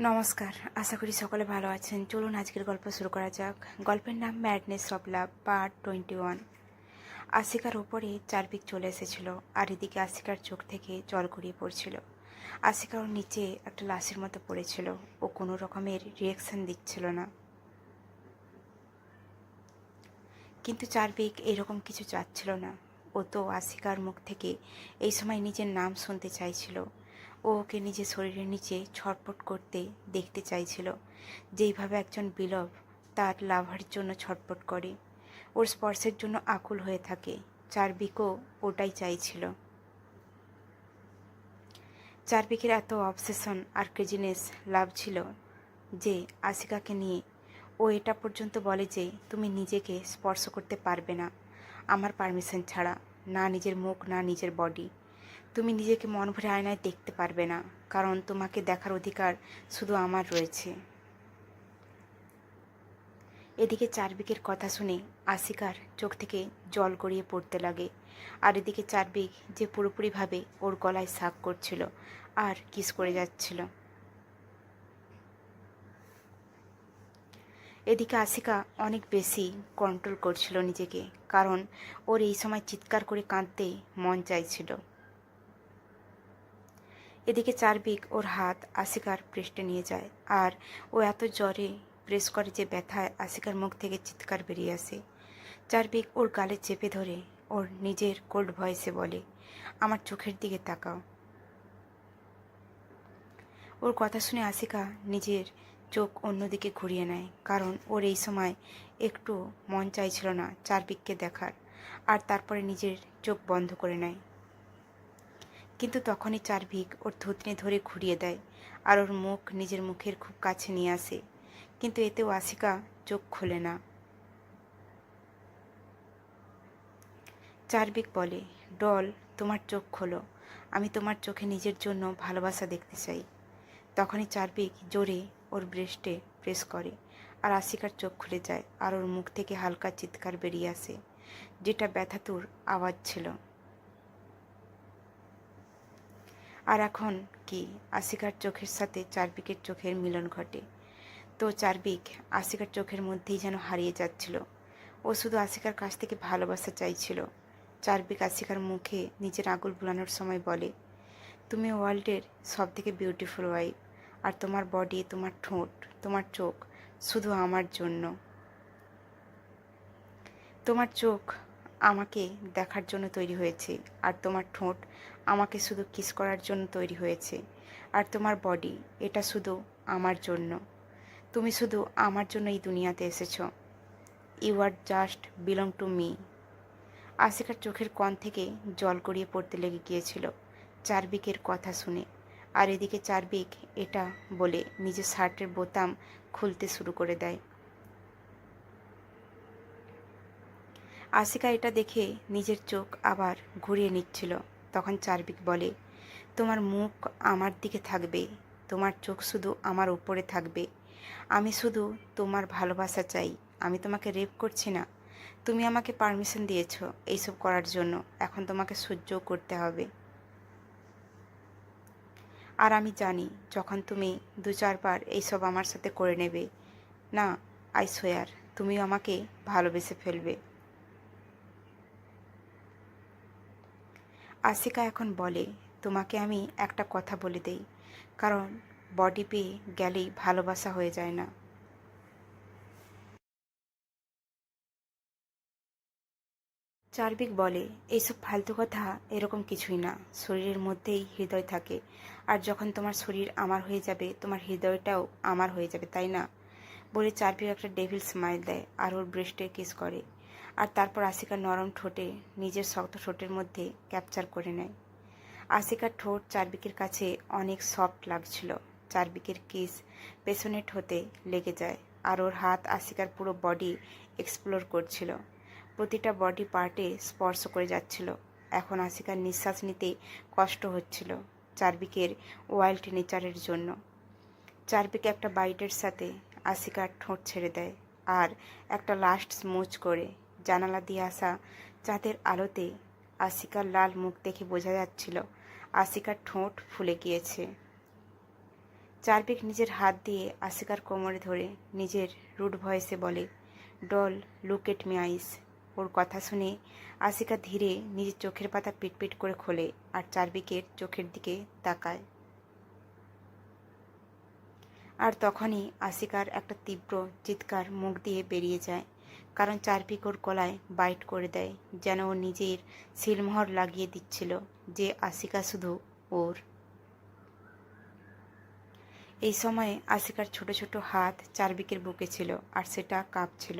নমস্কার, আশা করি সকলে ভালো আছেন। চলুন আজকের গল্প শুরু করা যাক। গল্পের নাম ম্যাডনেস অফ লাভ, পার্ট 21। আশিকার ওপরে চারপিক চলে এসেছিল, আর এদিকে আশিকার চোখ থেকে জল গড়িয়ে পড়ছিল। আশিকা ওর নিচে একটা লাশের মতো পড়েছিল। ও কোনো রকমের রিয়াকশন দিচ্ছিল না, কিন্তু চারপিক এরকম কিছু চাচ্ছিল না। ও তো আশিকার মুখ থেকে এই সময় নিজের নাম শুনতে চাইছিল। ও ওকে নিজের শরীরের নিচে ছটফট করতে দেখতে চাইছিল, যেইভাবে একজন বিলভ তার লাভার জন্য ছটফট করে, ওর স্পর্শের জন্য আকুল হয়ে থাকে। চারপিকও ওটাই চাইছিল। চারপিকের এত অবসেশন আর ক্রেজিনেস লাভ ছিল যে আশিকাকে নিয়ে ও এটা পর্যন্ত বলে যে তুমি নিজেকে স্পর্শ করতে পারবে না আমার পারমিশন ছাড়া, না নিজের মুখ না নিজের বডি। তুমি নিজেকে মন ভরে আয়নায় দেখতে পারবে না, কারণ তোমাকে দেখার অধিকার শুধু আমার রয়েছে। এদিকে চারপিকের কথা শুনে আশিকার চোখ থেকে জল গড়িয়ে পড়তে লাগে, আর এদিকে চারপিক যে পুরোপুরিভাবে ওর গলায় শাক করছিল আর কিস করে যাচ্ছিল। এদিকে আশিকা অনেক বেশি কন্ট্রোল করছিল নিজেকে, কারণ ওর এই সময় চিৎকার করে কাঁদতে মন চাইছিল। এদিকে চারপিক ওর হাত আশিকার পৃষ্ঠে নিয়ে যায়, আর ও এত জ্বরে প্রেস করে যে ব্যথায় আশিকার মুখ থেকে চিৎকার বেরিয়ে আসে। চারপিক ওর গালে চেপে ধরে ওর নিজের কোল্ড ভয়েসে বলে, আমার চোখের দিকে তাকাও। ওর কথা শুনে আশিকা নিজের চোখ অন্যদিকে ঘুরিয়ে নেয়, কারণ ওর এই সময় একটু মন চাইছিল না চারপিককে দেখার, আর তারপরে নিজের চোখ বন্ধ করে নেয়। কিন্তু তখনই চারপিক ওর থুতনি ধরে ঘুরিয়ে দেয়, আর ওর মুখ নিজের মুখের খুব কাছে নিয়ে আসে, কিন্তু এতেও আশিকা চোখ খোলে না। চারপিক বলে, ডল, তোমার চোখ খোলো, আমি তোমার চোখে নিজের জন্য ভালোবাসা দেখতে চাই। তখনই চারপিক জোরে ওর ব্রেস্টে প্রেস করে, আর আশিকার চোখ খুলে যায়, আর ওর মুখ থেকে হালকা চিৎকার বেরিয়ে আসে, যেটা ব্যথাতুর আওয়াজ ছিল। আর এখন কি আশিকার চোখের সাথে চারপিকের চোখের মিলন ঘটে। তো চারপিক আশিকার চোখের মধ্যেই যেন হারিয়ে যাচ্ছিল। ও শুধু আশিকার কাছ থেকে ভালোবাসা চাইছিল। চারপিক আশিকার মুখে নিজের আঙুল বুলানোর সময় বলে, তুমি ওয়ার্ল্ডের সব থেকে বিউটিফুল ওয়াইফ, আর তোমার বডি, তোমার ঠোঁট, তোমার চোখ শুধু আমার জন্য। তোমার চোখ আমাকে দেখার জন্য তৈরি হয়েছে, আর তোমার ঠোঁট আমাকে শুধু কিস করার জন্য তৈরি হয়েছে, আর তোমার বডি, এটা শুধু আমার জন্য। তুমি শুধু আমার জন্য এই দুনিয়াতে এসেছ। You are just belong to me. আশিকার চোখের কোণ থেকে জল গড়িয়ে পড়তে লেগে গিয়েছিল চারপিকের কথা শুনে, আর এদিকে চারপিক এটা বলে নিজের শার্টের বোতাম খুলতে শুরু করে দেয়। আশিকা এটা দেখে নিজের চোখ আবার ঘুরিয়ে নিচ্ছিল। তখন চারপিক বলে, তোমার মুখ আমার দিকে থাকবে, তোমার চোখ শুধু আমার উপরে থাকবে। আমি শুধু তোমার ভালোবাসা চাই, আমি তোমাকে রেপ করছি না। তুমি আমাকে পারমিশন দিয়েছ এইসব করার জন্য, এখন তোমাকে সহ্যও করতে হবে। আর আমি জানি যখন তুমি 2-4 বার এইসব আমার সাথে করে নেবে না, আই সোয়ার তুমিও আমাকে ভালোবেসে ফেলবে। আশিকা এখন বলে, তোমাকে আমি একটা কথা বলে দেই, কারণ বডি পেয়ে গেলেই ভালোবাসা হয়ে যায় না। চার্ভিক বলে, এইসব ফালতু কথা এরকম কিছুই না, শরীরের মধ্যেই হৃদয় থাকে, আর যখন তোমার শরীর আমার হয়ে যাবে তোমার হৃদয়টাও আমার হয়ে যাবে, তাই না? বলে চার্ভিক একটা ডেভিল স্মাইল দেয় আর ওর ব্রেস্টে কিস করে, আর তারপর আশিকার নরম ঠোঁটে নিজের শক্ত ঠোঁটের মধ্যে ক্যাপচার করে নেয়। আশিকার ঠোঁট চার্ভিকের কাছে অনেক সফট লাগছিল। চার্ভিকের কিস পেছনের ঠোঁটে লেগে যায়, আর ওর হাত আশিকার পুরো বডি এক্সপ্লোর করছিল, প্রতিটা বডি পার্টে স্পর্শ করে যাচ্ছিল। এখন আশিকার নিঃশ্বাস নিতে কষ্ট হচ্ছিল চার্ভিকের ওয়াইল্ড নেচারের জন্য। চার্ভিক একটা বাইটের সাথে আশিকার ঠোঁট ছেড়ে দেয়, আর একটা লাস্ট স্মুচ করে জানালা দিয়ে আসা চাঁদের আলোতে আশিকার লাল মুখ দেখে বোঝা যাচ্ছিল আশিকার ঠোঁট ফুলে গিয়েছে। চারপিক নিজের হাত দিয়ে আসিকার কোমরে ধরে নিজের রুড ভয়েসে বলে, ডল, লুক এট মি আইস। ওর কথা শুনে আসিকা ধীরে নিজের চোখের পাতা পিটপিট করে খোলে আর চারপিকের চোখের দিকে তাকায়। আর তখনই আসিকার একটা তীব্র চিৎকার মুখ দিয়ে বেরিয়ে যায়, কারণ চারপিক ওর গলায় বাইট করে দেয়, যেন ও নিজের সিলমোহর লাগিয়ে দিচ্ছিল যে আসিকা শুধু ওর। এই সময়ে আসিকার ছোট ছোট হাত চারপিকের বুকে ছিল আর সেটা কাঁপছিল,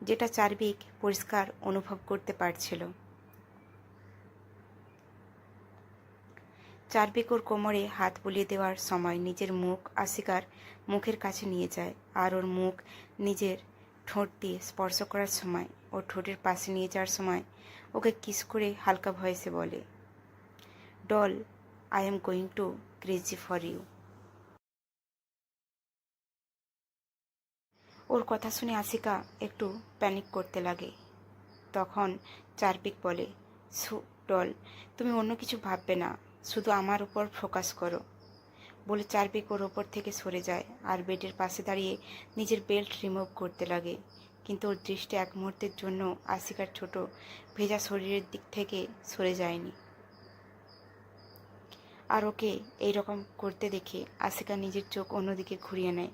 যেটা চারপিক পরিষ্কার অনুভব করতে পারছিল। চারপিক ওর কোমরে হাত বুলিয়ে দেওয়ার সময় নিজের মুখ আসিকার মুখের কাছে নিয়ে যায়, আর ওর মুখ নিজের ঠোঁট দিয়ে স্পর্শ করার সময়, ওর ঠোঁটের পাশে নিয়ে যাওয়ার সময় ওকে কিস করে হালকা ভয়েসে বলে, doll, I am going to crazy for you. ওর কথা শুনে আসিকা একটু প্যানিক করতে লাগে। তখন চারপিক বলে, ডল, তুমি অন্য কিছু ভাববে না, শুধু আমার উপর ফোকাস করো। বলে চারপিক ওর ওপর থেকে সরে যায় আর বেডের পাশে দাঁড়িয়ে নিজের বেল্ট রিমুভ করতে লাগে। কিন্তু ওর দৃষ্টি এক মুহূর্তের জন্য আসিকার ছোট ভেজা শরীরের দিক থেকে সরে যায়নি। আর ওকে এইরকম করতে দেখে আসিকা নিজের চোখ অন্যদিকে ঘুরিয়ে নেয়,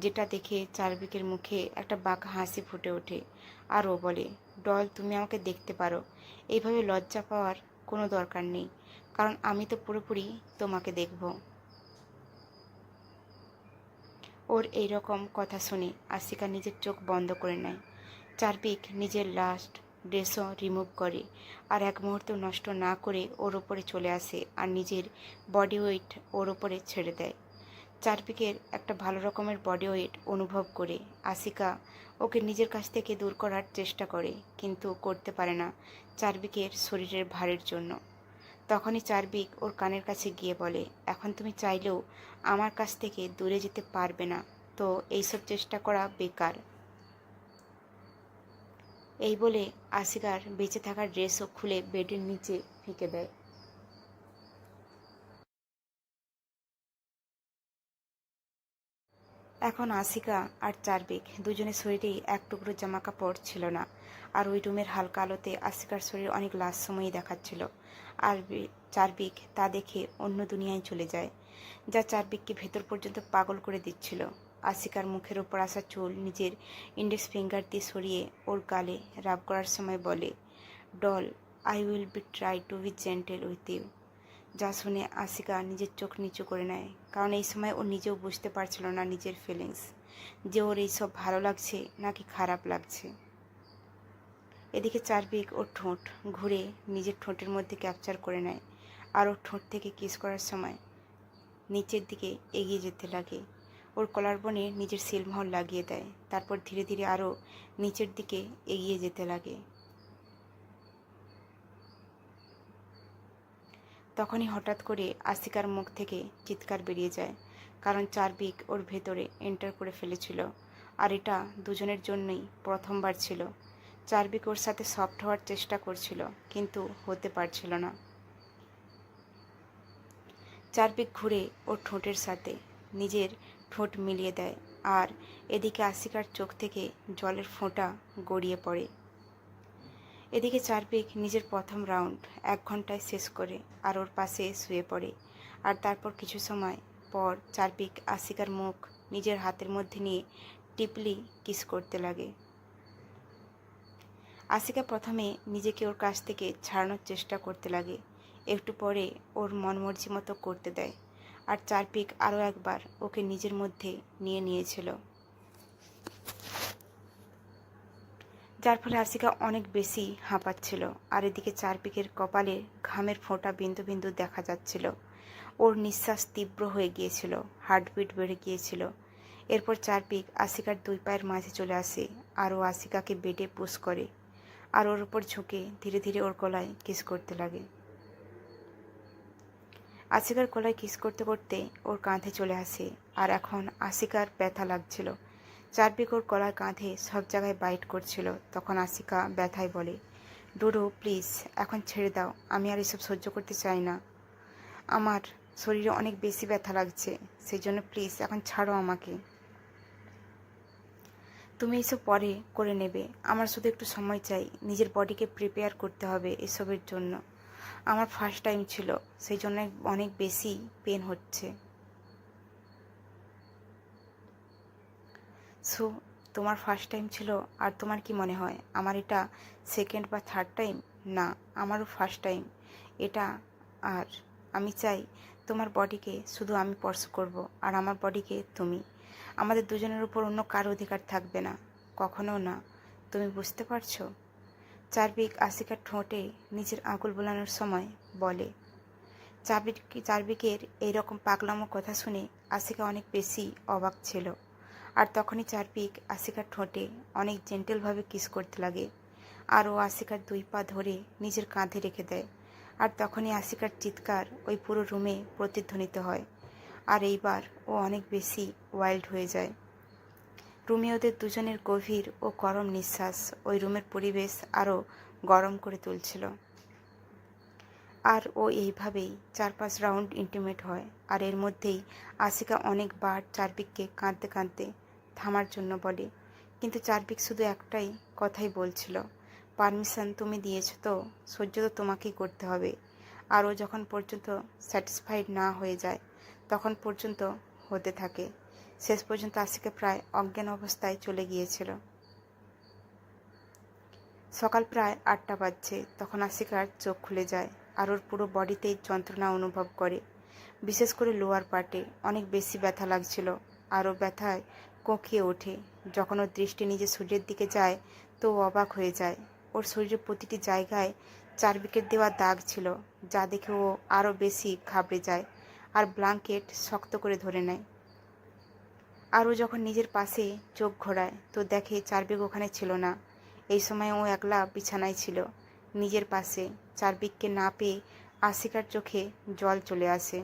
যেটা দেখে চারপিকের মুখে একটা বাঁকা হাসি ফুটে ওঠে। আর ও বলে, ডল, তুমি আমাকে দেখতে পারো, এইভাবে লজ্জা পাওয়ার কোনো দরকার নেই, কারণ আমি তো পুরোপুরি তোমাকে দেখব। ওর এই রকম কথা শুনে আসিকা নিজের চোখ বন্ধ করে নেয়। চারপিক নিজের লাস্ট ড্রেসও রিমুভ করে আর এক মুহূর্ত নষ্ট না করে ওর ওপরে চলে আসে আর নিজের বডি ওয়েট ওর ওপরে ছেড়ে দেয়। চারপিকের একটা ভালো রকমের বডি ওয়েট অনুভব করে আসিকা ওকে নিজের কাছ থেকে দূর করার চেষ্টা করে, কিন্তু করতে পারে না চারপিকের শরীরের ভারের জন্য। তখনই চারপিক ওর কানের কাছে গিয়ে বলে, এখন তুমি চাইলেও আমার কাছ থেকে দূরে যেতে পারবে না, তো এইসব চেষ্টা করা বেকার। এই বলে আসিকার বেঁচে থাকার ড্রেসও খুলে বেডের নিচে ফেঁকে দেয়। এখন আসিকা আর চারপিক দুজনের শরীরেই এক টুকরো জামা কাপড় ছিল না, আর ওই রুমের হালকা আলোতে আসিকার শরীর অনেক লাশ সময়ই দেখাচ্ছিল। আর চারপিক তা দেখে অন্য দুনিয়ায় চলে যায়, যা চারপিককে ভেতর পর্যন্ত পাগল করে দিচ্ছিল। আসিকার মুখের ওপর আসা চুল নিজের ইন্ডেক্স ফিঙ্গার দিয়ে সরিয়ে ওর গালে রাব করার সময় বলে, doll, I will be try to be gentle with you. যা শুনে আসিকা নিজের চোখ নিচু করে নেয়, কারণ এই সময় ও নিজেও বুঝতে পারছিল না নিজের ফিলিংস, যে ওর এইসব ভালো লাগছে নাকি খারাপ লাগছে। এদিকে চারপিক ওর ঠোঁট ঘুরে নিজের ঠোঁটের মধ্যে ক্যাপচার করে নেয় আর ওর ঠোঁট থেকে কিস করার সময় নিচের দিকে এগিয়ে যেতে লাগে। ওর কলার বনে নিজের সিলমোহর লাগিয়ে দেয়, তারপর ধীরে ধীরে আরও নিচের দিকে এগিয়ে যেতে লাগে। তখনই হঠাৎ করে আসিকার মুখ থেকে চিৎকার বেরিয়ে যায়, কারণ চারপিক ওর ভেতরে এন্টার করে ফেলেছিল। আর এটা দুজনের জন্যই প্রথমবার ছিল। চারপিক ওর সাথে সফট হওয়ার চেষ্টা করছিল, কিন্তু হতে পারছিল না। চারপিক ঘুরে ওর ঠোঁটের সাথে নিজের ঠোঁট মিলিয়ে দেয়, আর এদিকে আসিকার চোখ থেকে জলের ফোঁটা গড়িয়ে পড়ে। এদিকে চারপিক নিজের প্রথম রাউন্ড 1 ঘন্টায় শেষ করে আর ওর পাশে শুয়ে পড়ে। আর তারপর কিছু সময় পর চারপিক আসিকার মুখ নিজের হাতের মধ্যে নিয়ে টিপলি কিস করতে লাগে। আসিকা প্রথমে নিজেকে ওর কাছ থেকে ছাড়ানোর চেষ্টা করতে লাগে, একটু পরে ওর মনমর্জি মতো করতে দেয়, আর চারপিক আরও একবার ওকে নিজের মধ্যে নিয়ে নিয়েছিল, যার ফলে আসিকা অনেক বেশি হাঁপাচ্ছিল। আর এদিকে চারপিকের কপালে ঘামের ফোঁটা বিন্দু বিন্দু দেখা যাচ্ছিল। ওর নিঃশ্বাস তীব্র হয়ে গিয়েছিল, হার্টবিট বেড়ে গিয়েছিল। এরপর চারপিক আসিকার 2 পায়ের মাঝে চলে আসে আর ও আসিকাকে বেডে পুশ করে আর ওর উপর ঝুঁকে ধীরে ধীরে ওর গলায় কিস করতে লাগে। আসিকার গলায় কিস করতে করতে ওর কাঁধে চলে আসে, আর এখন আসিকার ব্যথা লাগছিল। চারপিক ওর গলার কাঁধে সব জায়গায় বাইট করছিল। তখন আসিকা ব্যথায় বলে, ডোডো প্লিজ এখন ছেড়ে দাও, আমি আর এসব সহ্য করতে চাই না। আমার শরীরে অনেক বেশি ব্যথা লাগছে, সেই জন্য প্লিজ এখন ছাড়ো আমাকে। তুমি এসব পরে করে নেবে, আমার শুধু একটু সময় চাই, নিজের বডিকে প্রিপেয়ার করতে হবে এসবের জন্য। আমার ফার্স্ট টাইম ছিল, সেই জন্য অনেক বেশি পেন হচ্ছে। সো তোমার ফার্স্ট টাইম ছিল, আর তোমার কি মনে হয় আমার এটা সেকেন্ড বা থার্ড টাইম? না, আমারও ফার্স্ট টাইম এটা। আর আমি চাই তোমার বডিকে শুধু আমি স্পর্শ করব, আর আমার বডিকে তুমি। আমাদের দুজনের উপর অন্য কারো অধিকার থাকবে না, কখনো না। তুমি বুঝতে পারছো? চার্ভিক আশিকার ঠোঁটে নিজের আঙুল বোলানোর সময় বলে। চার্ভিকের এইরকম পাগলামো কথা শুনে আশিকা অনেক বেশি অবাক ছিল। আর তখনই চার্ভিক আশিকার ঠোঁটে অনেক জেন্টেলভাবে কিস করতে লাগে, আর ও আশিকার 2 পা ধরে নিজের কাঁধে রেখে দেয়। আর তখনই আশিকার চিৎকার ওই পুরো রুমে প্রতিধ্বনিত হয়। আর এইবার ও অনেক বেশি ওয়াইল্ড হয়ে যায়। রুমে ওদের দুজনের গভীর ও গরম নিঃশ্বাস ওই রুমের পরিবেশ আরও গরম করে তুলছিল। আর ও এইভাবেই 4-5 রাউন্ড ইন্টিমেট হয়। আর এর মধ্যেই আশিকা অনেকবার চার্ভিককে কাঁদতে কাঁদতে থামার জন্য বলে, কিন্তু চার্ভিক শুধু একটাই কথাই বলছিল, পারমিশন তুমি দিয়েছ তো, সহ্য তো তোমাকেই করতে হবে। আর ও যখন পর্যন্ত স্যাটিসফাইড না হয়ে যায় তখন পর্যন্ত হতে থাকে। শেষ পর্যন্ত আশিকা প্রায় অজ্ঞান অবস্থায় চলে গিয়েছিল। সকাল প্রায় 8টা বাজছে তখন আশিকার চোখ খুলে যায়, আর ওর পুরো বডিতেই যন্ত্রণা অনুভব করে। বিশেষ করে লোয়ার পার্টে অনেক বেশি ব্যথা লাগছিল, আর ও ব্যথায় কোঁকিয়ে ওঠে। যখন ওর দৃষ্টি নিজের শরীরের দিকে যায় তো ও অবাক হয়ে যায়। ওর শরীরের প্রতিটি জায়গায় চার্ভিকের দেওয়া দাগ ছিল, যা দেখে ও আরও বেশি ঘাবড়ে যায় আর ব্ল্যাঙ্কেট শক্ত করে ধরে নেয়। আর ও যখন নিজের পাশে চোখ ঘোরায় তো দেখে চার্ভিক ওখানে ছিল না। এই সময় ও একলা বিছানায় ছিল নিজের পাশে। চার্ভিককে না পেয়ে আশিকার চোখে জল চলে আসে,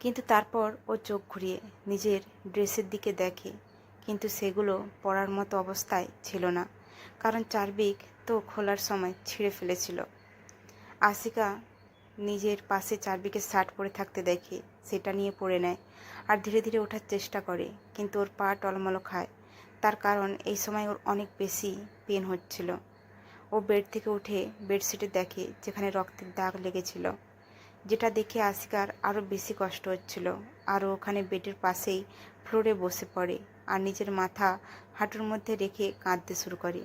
কিন্তু তারপর ও চোখ ঘুরিয়ে নিজের ড্রেসের দিকে দেখে, কিন্তু সেগুলো পরার মতো অবস্থায় ছিল না, কারণ চার্ভিক তো খোলার সময় ছিঁড়ে ফেলেছিল। আশিকা নিজের পাশে চার্ভিকের শার্ট পরে থাকতে দেখে সেটা নিয়ে পরে নেয় আর ধীরে ধীরে ওঠার চেষ্টা করে, কিন্তু ওর পা টলমলো খায়। তার কারণ এই সময় ওর অনেক বেশি পেন হচ্ছিল। ও বেড থেকে উঠে বেডশিটে দেখে যেখানে রক্তের দাগ লেগেছিল, যেটা দেখে আশিকার আরও বেশি কষ্ট হচ্ছিল। আর ওখানে বেডের পাশেই ফ্লোরে বসে পড়ে আর নিজের মাথা হাঁটুর মধ্যে রেখে কাঁদতে শুরু করে।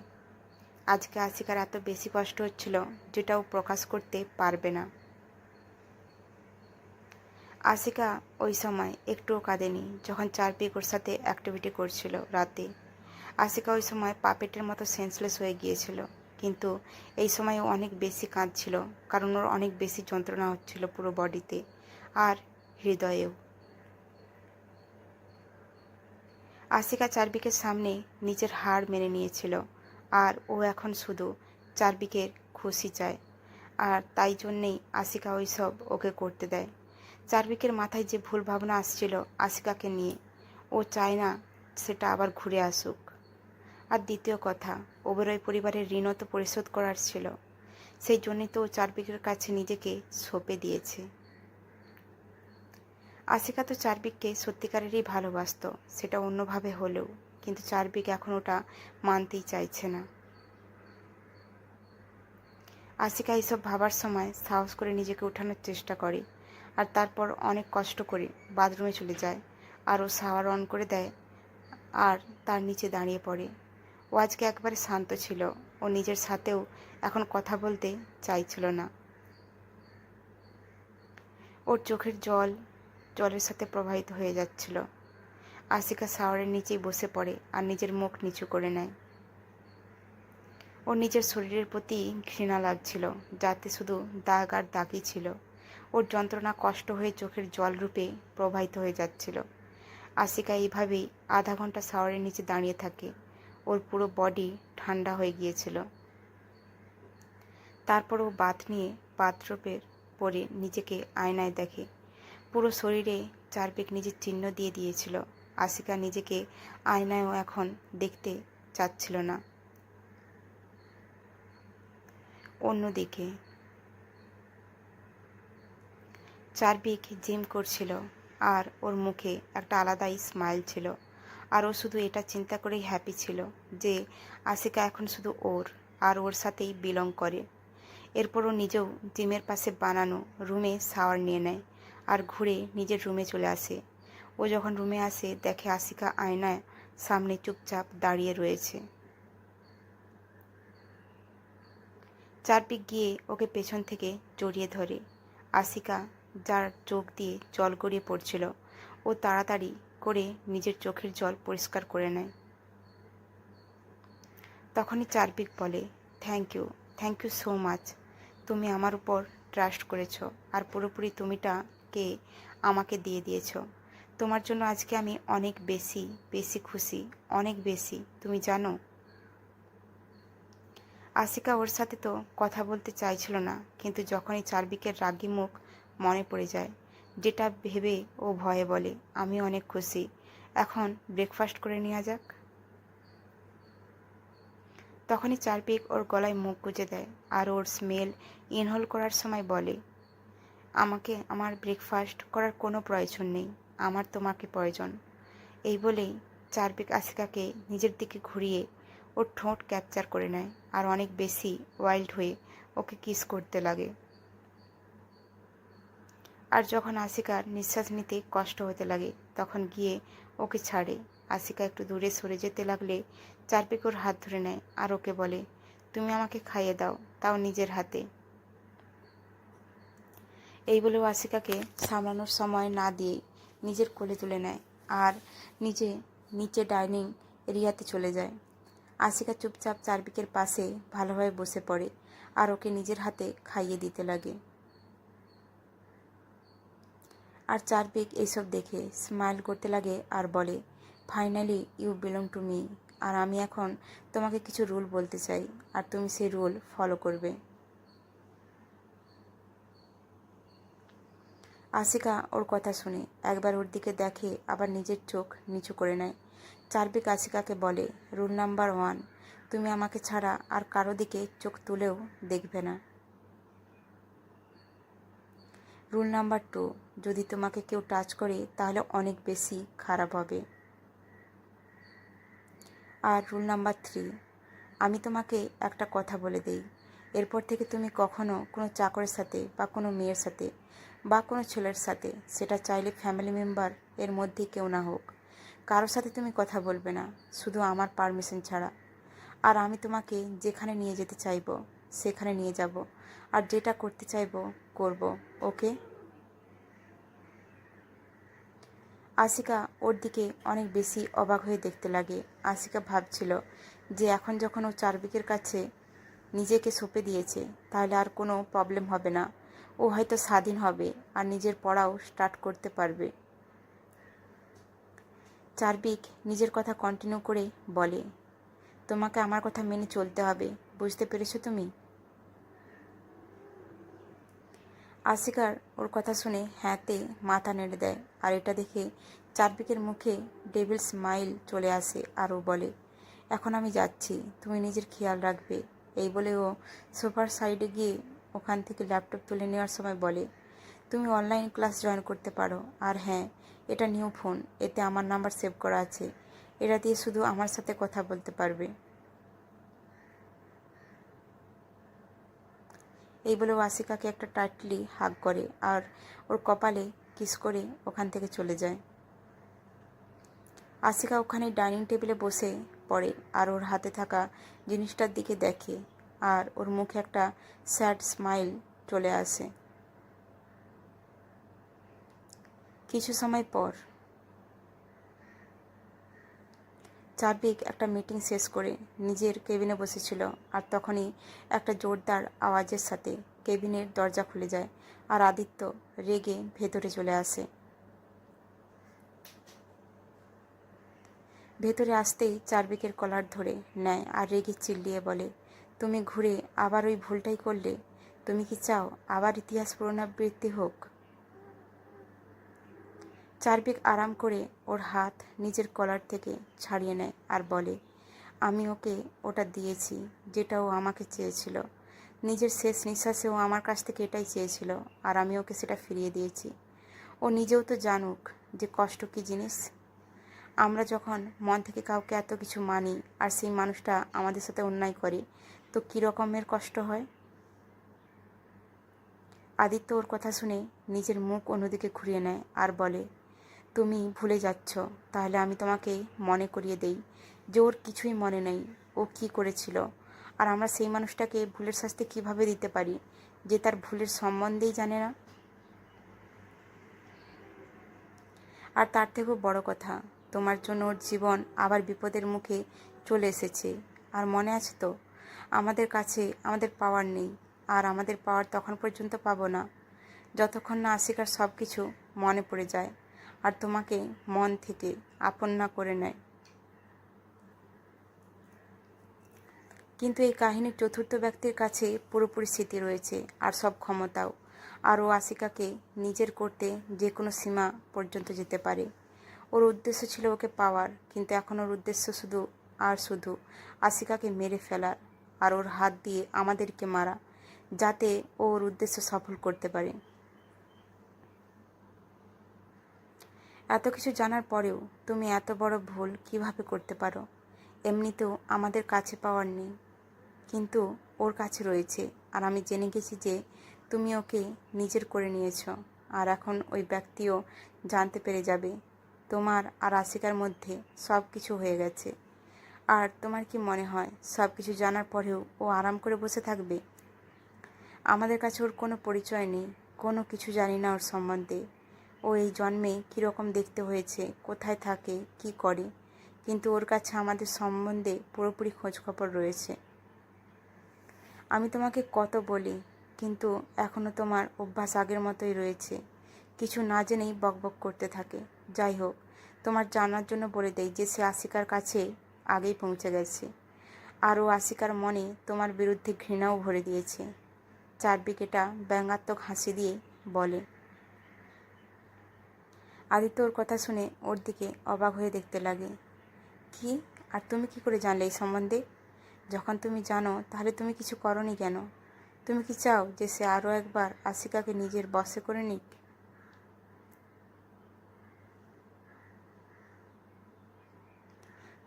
আজকে আশিকার এত বেশি কষ্ট হচ্ছিল যেটাও প্রকাশ করতে পারবে না। আশিকা ওই সময় একটুও কাঁদেনি যখন চার্ভিক ওর সাথে অ্যাক্টিভিটি করছিল রাতে। আশিকা ওই সময় পাপেটের মতো সেন্সলেস হয়ে গিয়েছিল, কিন্তু এই সময় ও অনেক বেশি কাঁদছিল, কারণ ওর অনেক বেশি যন্ত্রণা হচ্ছিল পুরো বডিতে আর হৃদয়েও। আশিকা চার্ভিকের সামনে নিজের হার মেনে নিয়েছিল, আর ও এখন শুধু চার্ভিকের খুশি চায়। আর তাই জন্যেই আশিকা ওই সব ওকে করতে দেয়। চার্ভিকের মাথায় যে ভুল ভাবনা আসছিল আশিকাকে নিয়ে, ও চায় না সেটা আবার ঘুরে আসুক। আর দ্বিতীয় কথা, ওবেরয় পরিবারের ঋণও তো পরিশোধ করার ছিল, সেই জন্যই তো ও চার্ভিকের কাছে নিজেকে সঁপে দিয়েছে। আশিকা তো চার্ভিককে সত্যিকারেরই ভালোবাসত, সেটা অন্যভাবে হলেও, কিন্তু চার্ভিক এখন ওটা মানতেই চাইছে না। আশিকা এইসব ভাবার সময় সাহস করে নিজেকে ওঠানোর চেষ্টা করে, আর তারপর অনেক কষ্ট করে বাথরুমে চলে যায়, আর ও শাওয়ার অন করে দেয় আর তার নিচে দাঁড়িয়ে পড়ে। ও আজকে একবারে শান্ত ছিল, ও নিজের সাথেও এখন কথা বলতে চাইছিল না। ওর চোখের জল জলের সাথে প্রবাহিত হয়ে যাচ্ছিল। আশিকা শাওয়ারের নিচেই বসে পড়ে আর নিজের মুখ নিচু করে নেয়। ওর নিজের শরীরের প্রতি ঘৃণা লাগছিল, যাতে শুধু দাগ আর দাগই ছিল। ওর যন্ত্রণা কষ্ট হয়ে চোখের জল রূপে প্রবাহিত হয়ে যাচ্ছিল। আশিকা এইভাবেই আধা ঘন্টা শাওয়ারের নিচে দাঁড়িয়ে থাকে। ওর পুরো বডি ঠান্ডা হয়ে গিয়েছিল। তারপর ও বাথ নিয়ে বাথরুমের পরে নিজেকে আয়নায় দেখে। পুরো শরীরে চার্ভিক নিজের চিহ্ন দিয়ে দিয়েছিল। আশিকা নিজেকে আয়নায়ও এখন দেখতে চাচ্ছিল না। অন্যদিকে চারবিক জিম করছিল আর ওর মুখে একটা আলাদাই স্মাইল ছিল। আর ও শুধু এটা চিন্তা করেই হ্যাপি ছিল যে আশিকা এখন শুধু ওর আর ওর সাথেই বিলং করে। এরপর ও নিজেও জিমের পাশে বানানো রুমে শাওয়ার নিয়ে নেয় আর ঘুরে নিজের রুমে চলে আসে। ও যখন রুমে আসে দেখে আশিকা আয়নায় সামনে চুপচাপ দাঁড়িয়ে রয়েছে। চারপিক গিয়ে ওকে পেছন থেকে জড়িয়ে ধরে। আশিকা, যার চোখ দিয়ে জল গড়িয়ে পড়ছিল, ও তাড়াতাড়ি করে নিজের চোখের জল পরিষ্কার করে নেয়। তখনই চারপিক বলে, থ্যাংক ইউ সো মাচ। তুমি আমার উপর ট্রাস্ট করেছ আর পুরোপুরি তুমিটাকে আমাকে দিয়ে দিয়েছ। তোমার জন্য আজকে আমি অনেক বেশি বেশি খুশি, অনেক বেশি, তুমি জানো। আশিকা ওর সাথে তো কথা বলতে চাইছিল না, কিন্তু যখনই চারবিকের রাগী মুখ মনে পড়ে যায়, যেটা ভেবে ও ভয়ে বলে, আমি অনেক খুশি, এখন ব্রেকফাস্ট করে নেওয়া যাক। তখনই চারপিক ওর গলায় মুখ গুজে দেয় আর ওর স্মেল ইনহেল করার সময় বলে, আমাকে আমার ব্রেকফাস্ট করার কোনো প্রয়োজন নেই, আমার তোমাকে প্রয়োজন। এই বলেই চারপিক আশিকাকে নিজের দিকে ঘুরিয়ে ওর ঠোঁট ক্যাপচার করে নেয় আর অনেক বেশি ওয়াইল্ড হয়ে ওকে কিস করতে লাগে। আর যখন আশিকার নিঃশ্বাস নিতে কষ্ট হতে লাগে তখন গিয়ে ওকে ছাড়ে। আশিকা একটু দূরে সরে যেতে লাগলে চারপিক ওর হাত ধরে নেয় আর ওকে বলে, তুমি আমাকে খাইয়ে দাও, তাও নিজের হাতে। এই বলেও আশিকাকে সামলানোর সময় না দিয়ে নিজের কোলে তুলে নেয় আর নিজে নিচে ডাইনিং এরিয়াতে চলে যায়। আশিকা চুপচাপ চারপিকের পাশে ভালোভাবে বসে পড়ে আর ওকে নিজের হাতে খাইয়ে দিতে লাগে। আর চারপিক এইসব দেখে স্মাইল করতে লাগে আর বলে, finally you belong to me. আর আমি এখন তোমাকে কিছু রুল বলতে চাই আর তুমি সেই রুল ফলো করবে। আশিকা ওর কথা শুনে একবার ওর দিকে দেখে, আবার নিজের চোখ নিচু করে নেয়। চারপিক আশিকাকে বলে, রুল নাম্বার 1, তুমি আমাকে ছাড়া আর কারো দিকে চোখ তুলেও দেখবে না। রুল নাম্বার 2, যদি তোমাকে কেউ টাচ করে তাহলে অনেক বেশি খারাপ হবে। আর রুল নাম্বার 3, আমি তোমাকে একটা কথা বলে দেই, এরপর থেকে তুমি কখনো কোনো চাকরের সাথে বা কোনো মেয়ের সাথে বা কোনো ছেলের সাথে, সেটা চাইলে ফ্যামিলি মেম্বার এর মধ্যে কেউ না হোক, কারোর সাথে তুমি কথা বলবে না, শুধু আমার পারমিশন ছাড়া। আর আমি তোমাকে যেখানে নিয়ে যেতে চাইবো সেখানে নিয়ে যাব, আর যেটা করতে চাইবো করব, ওকে? আশিকা ওর দিকে অনেক বেশি অবাক হয়ে দেখতে লাগে। আশিকা ভাবছিল যে এখন যখন ও চারবিকের কাছে নিজেকে সঁপে দিয়েছে তাহলে আর কোনো প্রবলেম হবে না, ও হয়তো স্বাধীন হবে আর নিজের পড়াও স্টার্ট করতে পারবে। চারবিক নিজের কথা কন্টিনিউ করে বলে, তোমাকে আমার কথা মেনে চলতে হবে, বুঝতে পেরেছো তুমি? আশিকার ওর কথা শুনে হ্যাঁতে মাথা নেড়ে দেয় আর এটা দেখে চারপিকের মুখে ডেভিল স্মাইল চলে আসে আর ও বলে, এখন আমি যাচ্ছি, তুমি নিজের খেয়াল রাখবে। এই বলে ও সোফার সাইডে গিয়ে ওখান থেকে ল্যাপটপ তুলে নেওয়ার সময় বলে, তুমি অনলাইন ক্লাস জয়েন করতে পারো, আর হ্যাঁ, এটা নিউ ফোন, এতে আমার নাম্বার সেভ করা আছে, এটা দিয়ে শুধু আমার সাথে কথা বলতে পারবে। এই বলে আশিকাকে একটা টাইটলি হাগ করে আর ওর কপালে কিস করে ওখান থেকে চলে যায়। আশিকা ওখানে ডাইনিং টেবিলে বসে পড়ে আর ওর হাতে থাকা জিনিসটার দিকে দেখে আর ওর মুখে একটা স্যাড স্মাইল চলে আসে। কিছু সময় পর চারবিক একটা মিটিং শেষ করে নিজের কেবিনে বসেছিল আর তখনই একটা জোরদার আওয়াজের সাথে কেবিনের দরজা খুলে যায় আর আদিত্য রেগে ভেতরে চলে আসে। ভেতরে আসতেই চারবিকের কলার ধরে নেয় আর রেগে চিল্লিয়ে বলে, তুমি ঘুরে আবার ওই ভুলটাই করলে? তুমি কি চাও আবার ইতিহাস পুনরাবৃত্তি হোক? চারবিক আরাম করে ওর হাত নিজের কলার থেকে ছাড়িয়ে নেয় আর বলে, আমি ওকে ওটা দিয়েছি যেটা ও আমাকে চেয়েছিল, নিজের শেষ নিঃশ্বাসেও আমার কাছ থেকে এটাই চেয়েছিল, আর আমি ওকে সেটা ফিরিয়ে দিয়েছি। ও নিজেও তো জানুক যে কষ্ট কী জিনিস। আমরা যখন মন থেকে কাউকে এত কিছু মানি আর সেই মানুষটা আমাদের সাথে অন্যায় করে, তো কী রকমের কষ্ট হয়। আদিত্য ওর কথা শুনে নিজের মুখ অন্যদিকে ঘুরিয়ে নেয় আর বলে, তুমি ভুলে যাচ্ছ। তাহলে আমি তোমাকে মনে করিয়ে দেই যে ওর কিছুই মনে নেই, ও কি করেছিল। আর আমরা সেই মানুষটাকে ভুলের শাস্তি কিভাবে দিতে পারি যে তার ভুলের সম্বন্ধেই জানে না। আর তার থেকেও বড় কথা, তোমার জন্য ওর জীবন আবার বিপদের মুখে চলে এসেছে। আর মনে আছে তো, আমাদের কাছে আমাদের পাওয়ার নেই, আর আমাদের পাওয়ার তখন পর্যন্ত পাবো না যতক্ষণ না আশিকার সব কিছু মনে পড়ে যায় আর তোমাকে মন থেকে আপন না করে নেয়। কিন্তু এই কাহিনীর চতুর্থ ব্যক্তির কাছে পুরোপুরি স্মৃতি রয়েছে আর সব ক্ষমতাও। আর ও আশিকাকে নিজের করতে যে কোনো সীমা পর্যন্ত যেতে পারে। ওর উদ্দেশ্য ছিল ওকে পাওয়ার, কিন্তু এখন ওর উদ্দেশ্য শুধু আর শুধু আশিকাকে মেরে ফেলার, আর ওর হাত দিয়ে আমাদেরকে মারা, যাতে ও ওর উদ্দেশ্য সফল করতে পারে। এত কিছু জানার পরেও তুমি এত বড় ভুল কিভাবে করতে পারো? এমনিতেও আমাদের কাছে পাওয়ার নেই, কিন্তু ওর কাছে রয়েছে। আর আমি জেনে গেছি যে তুমি ওকে নিজের করে নিয়েছ। আর এখন ওই ব্যক্তিও জানতে পেরে যাবে তোমার আর আশিকার মধ্যে সব কিছু হয়ে গেছে। আর তোমার কি মনে হয় সব কিছু জানার পরেও ও আরাম করে বসে থাকবে? আমাদের কাছে ওর কোনো পরিচয় নেই, কোনো কিছু জানি না ওর সম্বন্ধে। ও এই জন্মে কীরকম দেখতে হয়েছে, কোথায় থাকে, কি করে, কিন্তু ওর কাছে আমাদের সম্বন্ধে পুরোপুরি খোঁজখবর রয়েছে। আমি তোমাকে কত বলি, কিন্তু এখনও তোমার অভ্যাস আগের মতোই রয়েছে, কিছু না জেনেই বকবক করতে থাকে। যাই হোক, তোমার জানার জন্য বলে দেই যে সে আশিকার কাছে আগেই পৌঁছে গেছে, আর ও আশিকার মনে তোমার বিরুদ্ধে ঘৃণাও ভরে দিয়েছে। চারদিক এটা ব্যঙ্গাত্মক হাসি দিয়ে বলে। আদিত্য ওর কথা শুনে ওর দিকে অবাক হয়ে দেখতে লাগে। কি? আর তুমি কি করে জানলে এই সম্বন্ধে? যখন তুমি জানো তাহলে তুমি কিছু করনি কেন? তুমি কি চাও যে সে আরও একবার আশিকাকে নিজের বশে করে নিক?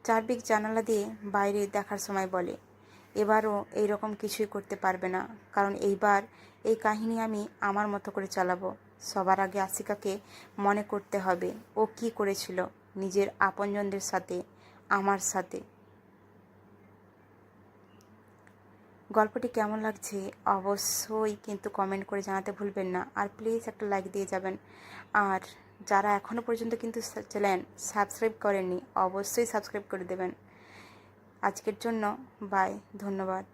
চারদিক জানালা দিয়ে বাইরে দেখার সময় বলে, এবারও এইরকম কিছুই করতে পারবে না, কারণ এইবার এই কাহিনী আমি আমার মতো করে চালাবো। সবার আগে আশিকাকে মনে করতে হবে ও কি করেছিল নিজের আপনজনদের সাথে, আমার সাথে। গল্পটি কেমন লাগছে অবশ্যই কিন্তু কমেন্ট করে জানাতে ভুলবেন না, আর প্লিজ একটা লাইক দিয়ে যাবেন। আর যারা এখনও পর্যন্ত কিন্তু চ্যানেল সাবস্ক্রাইব করেননি, অবশ্যই সাবস্ক্রাইব করে দেবেন। আজকের জন্য বাই, ধন্যবাদ।